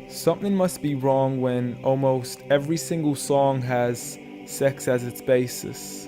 Something must be wrong when almost every single song has sex as its basis.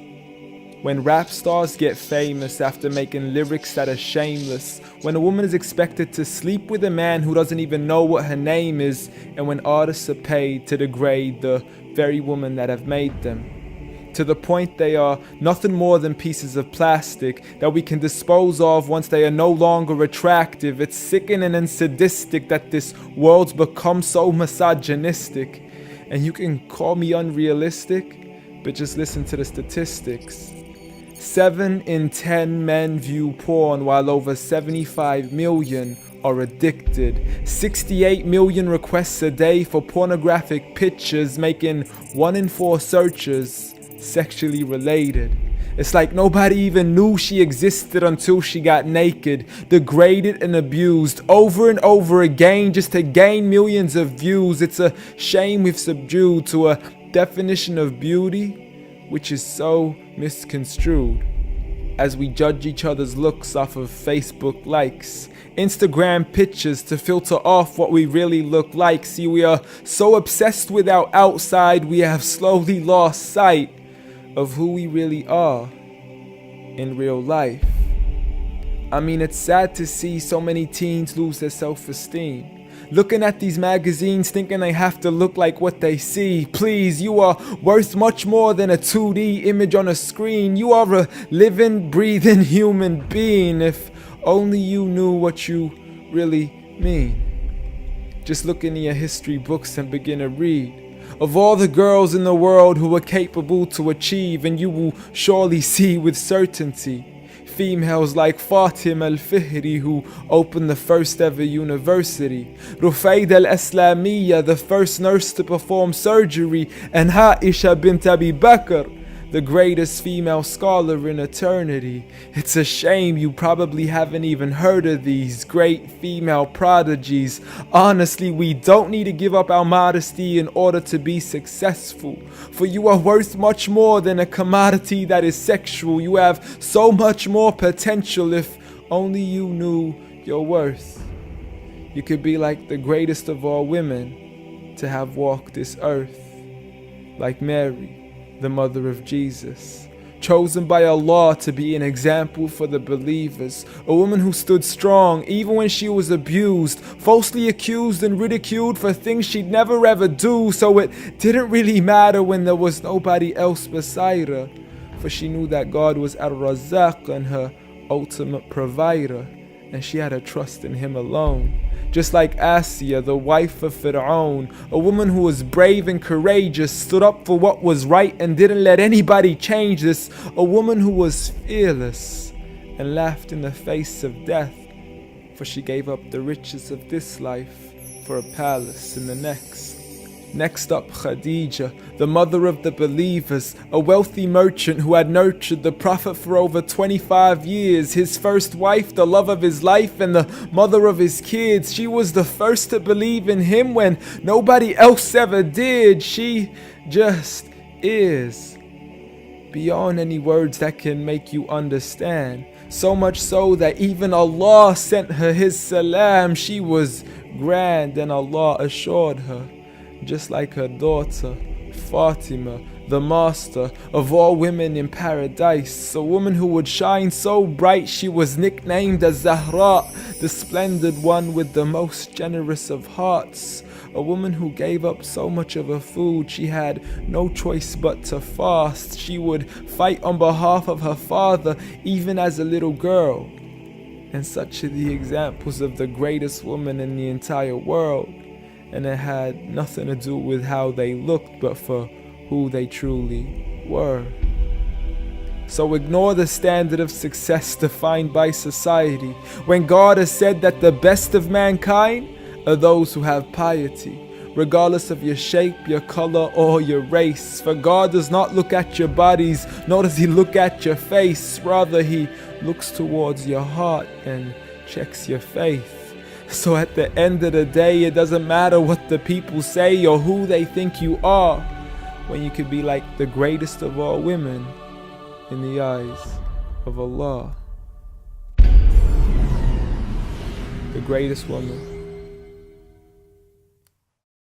When rap stars get famous after making lyrics that are shameless. When a woman is expected to sleep with a man who doesn't even know what her name is. And when artists are paid to degrade the very women that have made them. To the point they are nothing more than pieces of plastic that we can dispose of once they are no longer attractive. It's sickening and sadistic that this world's become so misogynistic. And you can call me unrealistic, but just listen to the statistics. 7 in 10 men view porn while over 75 million are addicted. 68 million requests a day for pornographic pictures, making 1 in 4 searches sexually related. It's like nobody even knew she existed until she got naked, degraded and abused over and over again just to gain millions of views. It's a shame we've subdued to a definition of beauty which is so misconstrued. As we judge each other's looks off of Facebook likes, Instagram pictures to filter off what we really look like. See, we are so obsessed with our outside, we have slowly lost sight of who we really are in real life. I mean, it's sad to see so many teens lose their self-esteem. Looking at these magazines thinking they have to look like what they see. Please, you are worth much more than a 2D image on a screen. You are a living, breathing human being. If only you knew what you really mean. Just look into your history books and begin to read of all the girls in the world who were capable to achieve, and you will surely see with certainty females like Fatima al-Fihri, who opened the first ever university, Rufaida al-Islamiyya, the first nurse to perform surgery, and Aisha bint Abi Bakr, the greatest female scholar in eternity. It's a shame you probably haven't even heard of these great female prodigies. Honestly, we don't need to give up our modesty in order to be successful. For you are worth much more than a commodity that is sexual. You have so much more potential if only you knew your worth. You could be like the greatest of all women to have walked this earth, like Mary, the mother of Jesus, chosen by Allah to be an example for the believers, a woman who stood strong even when she was abused, falsely accused and ridiculed for things she'd never ever do, so it didn't really matter when there was nobody else beside her, for she knew that God was Ar-Razzaq and her ultimate provider, and she had a trust in Him alone. Just like Asiya, the wife of Fir'aun, a woman who was brave and courageous, stood up for what was right and didn't let anybody change this, a woman who was fearless and laughed in the face of death, for she gave up the riches of this life for a palace in the next. Next up, Khadija, the mother of the believers, a wealthy merchant who had nurtured the Prophet for over 25 years, his first wife, the love of his life, and the mother of his kids. She was the first to believe in him when nobody else ever did. She just is, beyond any words that can make you understand. So much so that even Allah sent her His salam. She was grand and Allah assured her, just like her daughter, Fatima, the master of all women in paradise, a woman who would shine so bright she was nicknamed as Zahra, the splendid one with the most generous of hearts, a woman who gave up so much of her food she had no choice but to fast. She would fight on behalf of her father even as a little girl. And such are the examples of the greatest woman in the entire world. And it had nothing to do with how they looked, but for who they truly were. So ignore the standard of success defined by society, when God has said that the best of mankind are those who have piety, regardless of your shape, your color, or your race. For God does not look at your bodies, nor does He look at your face. Rather, He looks towards your heart and checks your faith. So at the end of the day, it doesn't matter what the people say or who they think you are, when you could be like the greatest of all women in the eyes of Allah. The greatest woman